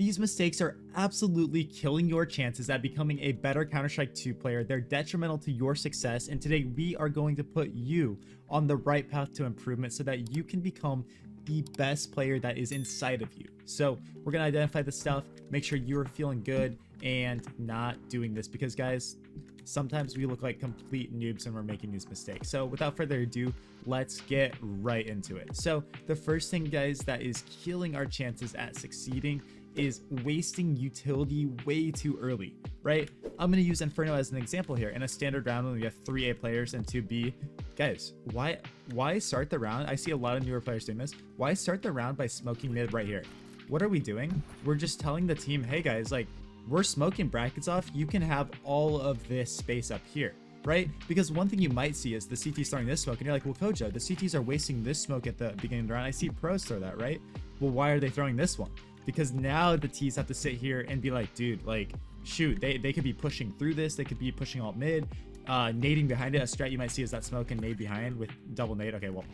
These mistakes are absolutely killing your chances at becoming a better Counter-Strike 2 player. They're detrimental to your success, and today we are going to put you on the right path to improvement so that you can become the best player that is inside of you. So we're going to identify the stuff, make sure you're feeling good and not doing this, because guys, sometimes we look like complete noobs when we're making these mistakes. So without further ado, let's get right into it. So the first thing, guys, that is killing our chances at succeeding is wasting utility way too early, right? I'm going to use Inferno as an example here. In a standard round when we have 3 A players and 2 B, guys, why start the round? I see a lot of newer players doing this. Why start the round by smoking mid right here? What are we doing? We're just telling the team, hey guys, like, we're smoking brackets off. You can have all of this space up here, right? Because one thing you might see is the CT throwing this smoke and you're like, well, Kojo, the CTs are wasting this smoke at the beginning of the round. I see pros throw that, right? Well, why are they throwing this one? Because now the T's have to sit here and be like, dude, like, shoot, they could be pushing through this. They could be pushing alt mid, nading behind it. A strat you might see is that smoke and nade behind with double nade. Okay, well,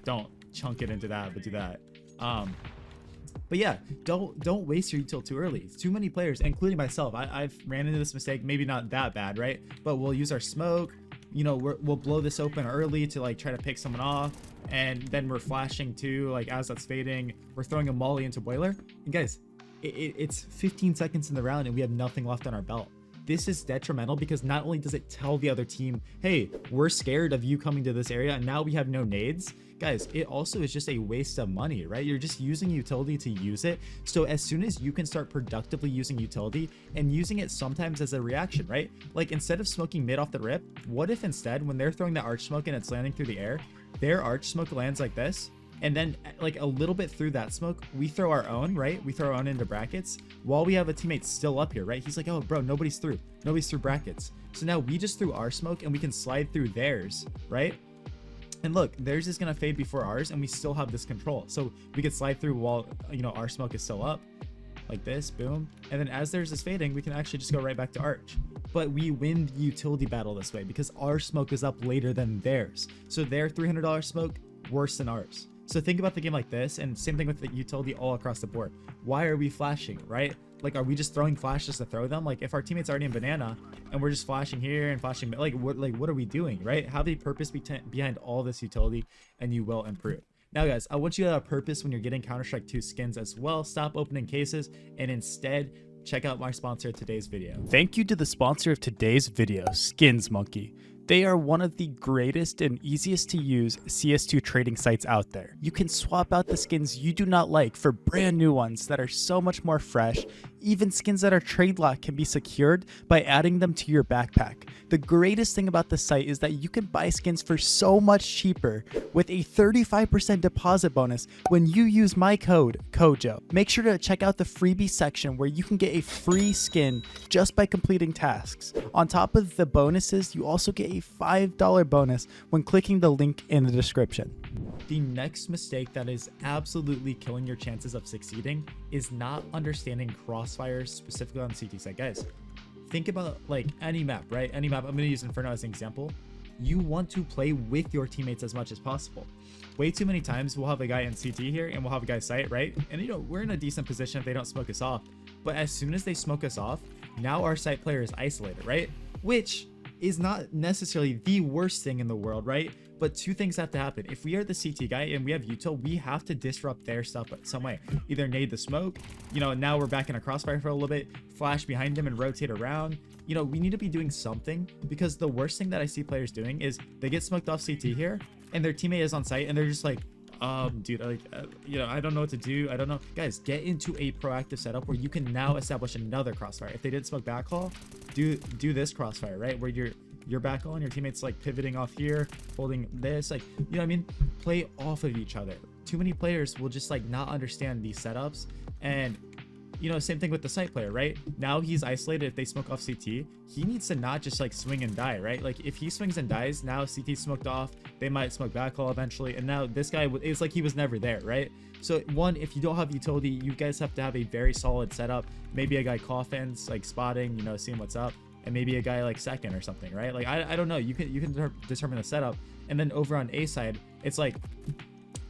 don't chunk it into that, but do that. But yeah, don't waste your util too early. Too many players, including myself, I've ran into this mistake. Maybe not that bad, right? But we'll use our smoke. You know, we'll blow this open early to like try to pick someone off, and then we're flashing too. Like as that's fading, we're throwing a molly into boiler. And guys, it's 15 seconds in the round, and we have nothing left on our belt. This is detrimental because not only does it tell the other team, hey, we're scared of you coming to this area, and now we have no nades. Guys, it also is just a waste of money, right? You're just using utility to use it. So as soon as you can start productively using utility and using it sometimes as a reaction, right? Like instead of smoking mid off the rip, what if instead when they're throwing that arch smoke and it's landing through the air, their arch smoke lands like this, and then like a little bit through that smoke, we throw our own, right? We throw our own into brackets while we have a teammate still up here, right? He's like, oh bro, nobody's through brackets. So now we just threw our smoke and we can slide through theirs, right? And look, theirs is gonna fade before ours, and we still have this control. So we could slide through while, you know, our smoke is still up, like this, boom. And then as theirs is fading, we can actually just go right back to arch. But we win the utility battle this way because our smoke is up later than theirs. So their $300 smoke, worse than ours. So think about the game like this, and same thing with the utility all across the board. Why are we flashing, right? Like, are we just throwing flashes to throw them? Like, if our teammate's already in banana and we're just flashing here and flashing, like what are we doing, right? Have a purpose behind all this utility, and you will improve. Now, guys, I want you to have a purpose when you're getting Counter-Strike 2 skins as well. Stop opening cases and instead check out my sponsor of today's video. Thank you to the sponsor of today's video, Skins Monkey. They are one of the greatest and easiest to use CS2 trading sites out there. You can swap out the skins you do not like for brand new ones that are so much more fresh. Even skins that are trade locked can be secured by adding them to your backpack. The greatest thing about the site is that you can buy skins for so much cheaper with a 35% deposit bonus when you use my code KOJO. Make sure to check out the freebie section where you can get a free skin just by completing tasks. On top of the bonuses, you also get a $5 bonus when clicking the link in the description. The next mistake that is absolutely killing your chances of succeeding is not understanding crossfires, specifically on the CT side. Guys, think about like any map, right? Any map. I'm going to use Inferno as an example. You want to play with your teammates as much as possible. Way too many times we'll have a guy in CT here and we'll have a guy sight, right? And you know, we're in a decent position if they don't smoke us off. But as soon as they smoke us off, now our sight player is isolated, right? Which is not necessarily the worst thing in the world, right? But two things have to happen. If we are the CT guy and we have util, we have to disrupt their stuff some way. Either nade the smoke, you know, now we're back in a crossfire for a little bit, flash behind them and rotate around. You know, we need to be doing something, because the worst thing that I see players doing is they get smoked off CT here and their teammate is on site and they're just like, dude, like, you know, I don't know what to do. I don't know. Guys, get into a proactive setup where you can now establish another crossfire. If they did smoke backhaul, do this crossfire, right? Where you're backhaul and your teammates like pivoting off here, holding this, like, you know what I mean? Play off of each other. Too many players will just like not understand these setups. And you know, same thing with the site player, right? Now he's isolated. If they smoke off CT, he needs to not just like swing and die, right? Like if he swings and dies, now CT smoked off, they might smoke backhaul eventually, and now this guy, it's like he was never there, right? So one, if you don't have utility, you guys have to have a very solid setup. Maybe a guy coffins, like spotting, you know, seeing what's up, and maybe a guy like second or something, right? Like I don't know. You can determine the setup, and then over on A side, it's like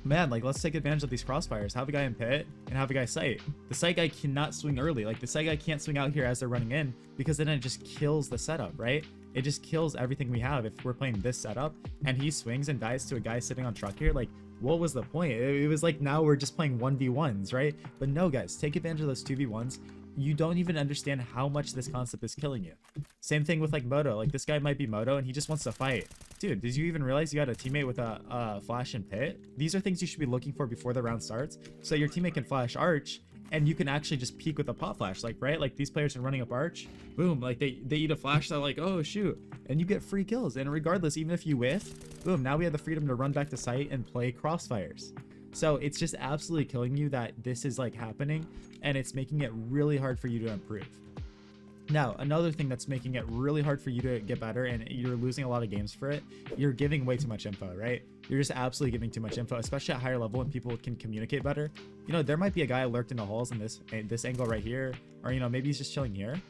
man, like, let's take advantage of these crossfires. Have a guy in pit and have a guy sight. The sight guy cannot swing early. Like, the sight guy can't swing out here as they're running in, because then it just kills the setup, right? It just kills everything we have if we're playing this setup and he swings and dies to a guy sitting on truck here. Like, what was the point? It was like, now we're just playing 1v1s, right? But no, guys, take advantage of those 2v1s. You don't even understand how much this concept is killing you. Same thing with like Moto. Like, this guy might be Moto and he just wants to fight. Dude, did you even realize you got a teammate with a flash and pit? These are things you should be looking for before the round starts, so your teammate can flash arch and you can actually just peek with a pop flash. Like, right, like these players are running up arch, boom, like they eat a flash, they're like, oh shoot, and you get free kills. And regardless, even if you whiff, boom, now we have the freedom to run back to site and play crossfires. So it's just absolutely killing you that this is like happening, and it's making it really hard for you to improve. Now, another thing that's making it really hard for you to get better, and you're losing a lot of games for it, you're giving way too much info, right? You're just absolutely giving too much info, especially at higher level when people can communicate better. You know, there might be a guy lurked in the halls in this angle right here, or, you know, maybe he's just chilling here,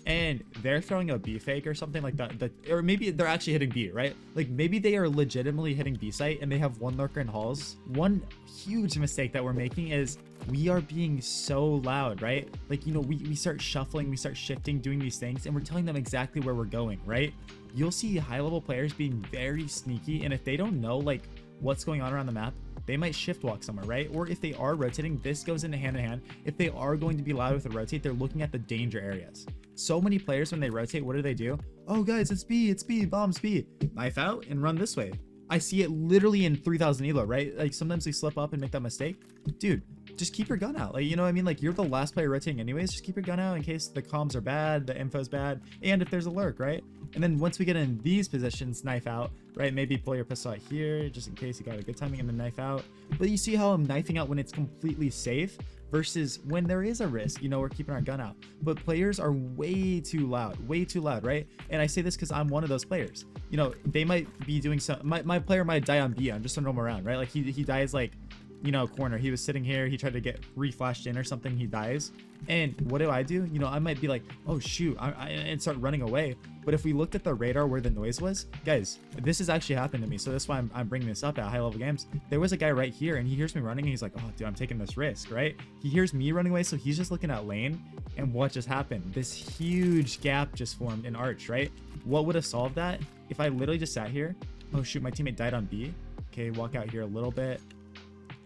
and they're throwing a B fake or something like that, or maybe they're actually hitting B, right? Like, maybe they are legitimately hitting B site and they have one lurker in halls. One huge mistake that we're making is we are being so loud, right? Like, you know, we start shuffling, we start shifting, doing these things, and we're telling them exactly where we're going, right? You'll see high level players being very sneaky, and if they don't know like what's going on around the map, they might shift walk somewhere, right? Or if they are rotating, this goes into hand in hand. If they are going to be loud with a rotate, they're looking at the danger areas. So many players, when they rotate, what do? Oh guys, it's B, bombs B. Knife out and run this way. I see it literally in 3000 elo, right? Like, sometimes we slip up and make that mistake. Dude, just keep your gun out. Like, you know what I mean? Like, you're the last player rotating anyways. Just keep your gun out in case the comms are bad, the info's bad, and if there's a lurk, right? And then once we get in these positions, knife out, right? Maybe pull your pistol out here just in case you got a good timing, and then knife out. But you see how I'm knifing out when it's completely safe versus when there is a risk, you know, we're keeping our gun out. But players are way too loud, right? And I say this because I'm one of those players. You know, they might be doing some, my player might die on B on just a normal round, right? Like, he dies like, you know, corner. He was sitting here, he tried to get reflashed in or something, he dies. And what do? You know, I might be like, oh shoot, and start running away. But if we looked at the radar where the noise was, guys, this has actually happened to me, so that's why I'm bringing this up at high level games. There was a guy right here and he hears me running and he's like, oh dude, I'm taking this risk, right? He hears me running away, so he's just looking at lane, and what just happened? This huge gap just formed in arch, right? What would have solved that if I literally just sat here? Oh shoot, my teammate died on B. Okay, walk out here a little bit,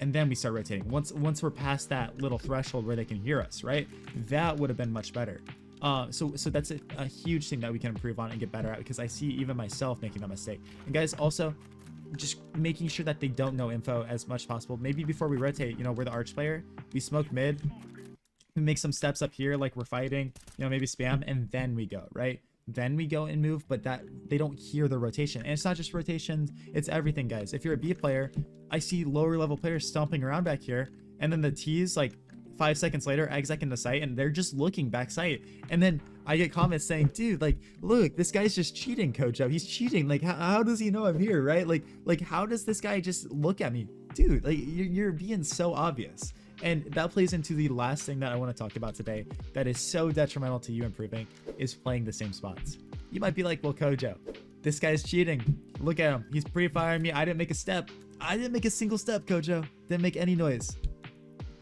and then we start rotating. Once we're past that little threshold where they can hear us, right? That would have been much better. So that's a huge thing that we can improve on and get better at, because I see even myself making that mistake. And guys, also just making sure that they don't know info as much as possible. Maybe before we rotate, you know, we're the arch player, we smoke mid, we make some steps up here like we're fighting, you know, maybe spam, and then we go, right? Then we go and move, but that they don't hear the rotation. And it's not just rotations, it's everything, guys. If you're a B player, I see lower level players stomping around back here, and then the T's like 5 seconds later exec into sight, and they're just looking back sight. And then I get comments saying, dude, like, look, this guy's just cheating, Kojo. He's cheating. Like, how does he know I'm here, right? Like how does this guy just look at me? Dude, like, you're being so obvious. And that plays into the last thing that I want to talk about today that is so detrimental to you improving, is playing the same spots. You might be like, well, Kojo, this guy's cheating. Look at him. He's pre-firing me. I didn't make a step. I didn't make a single step, Kojo. Didn't make any noise.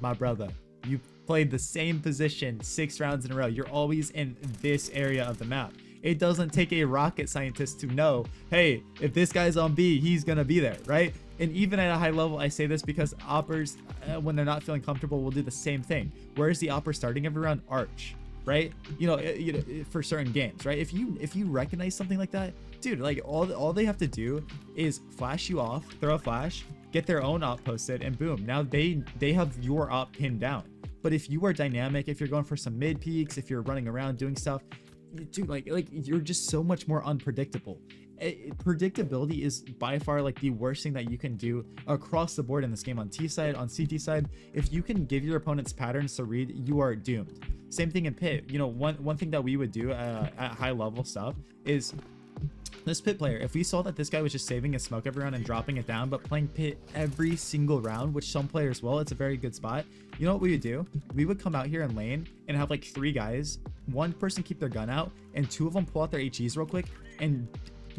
My brother, you played the same position 6 rounds in a row. You're always in this area of the map. It doesn't take a rocket scientist to know, hey, if this guy's on B, he's going to be there, right? And even at a high level, I say this because oppers, when they're not feeling comfortable, will do the same thing. Where's the opper starting every round? Arch, right? You know, for certain games, right? If you recognize something like that, dude, like all they have to do is flash you off, throw a flash, get their own op posted, and boom, now they have your op pinned down. But if you are dynamic, if you're going for some mid peaks, if you're running around doing stuff, dude, like you're just so much more unpredictable. Predictability is by far like the worst thing that you can do across the board in this game, on T side, on CT side. If you can give your opponents patterns to read, you are doomed. Same thing in pit. You know, one thing that we would do at high level stuff is this pit player, if we saw that this guy was just saving his smoke every round and dropping it down, but playing pit every single round, which some players will, it's a very good spot. You know what we would do? We would come out here in lane and have like 3 guys, 1 person keep their gun out, and 2 of them pull out their HEs real quick and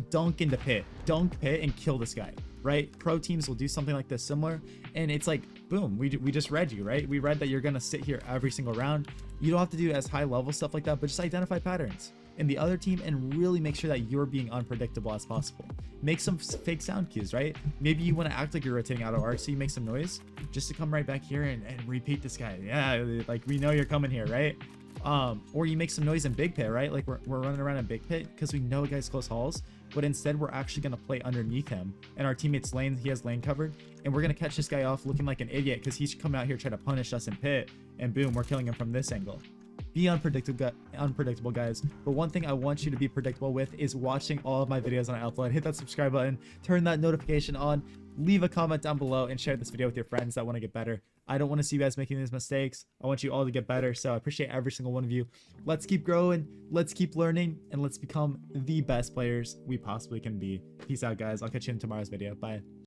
dunk into pit, dunk pit, and kill this guy, right? Pro teams will do something like this similar, and it's like, boom, we just read you, right? We read that you're gonna sit here every single round. You don't have to do as high level stuff like that, but just identify patterns in the other team and really make sure that you're being unpredictable as possible. Make some fake sound cues, right? Maybe you want to act like you're rotating out of arc, so you make some noise just to come right back here and repeat this guy. Yeah, like we know you're coming here, right? Or you make some noise in big pit, right? Like we're running around in big pit because we know a guy's close halls, but instead we're actually going to play underneath him, and our teammate's lane, he has lane covered, and we're going to catch this guy off looking like an idiot because he's coming out here trying to punish us in pit, and boom, we're killing him from this angle. Be unpredictable, guys. But one thing I want you to be predictable with is watching all of my videos on upload. Hit that subscribe button, turn that notification on, leave a comment down below, and share this video with your friends that want to get better. I don't want to see you guys making these mistakes. I want you all to get better, so I appreciate every single one of you. Let's keep growing, let's keep learning, and let's become the best players we possibly can be. Peace out, guys. I'll catch you in tomorrow's video. Bye.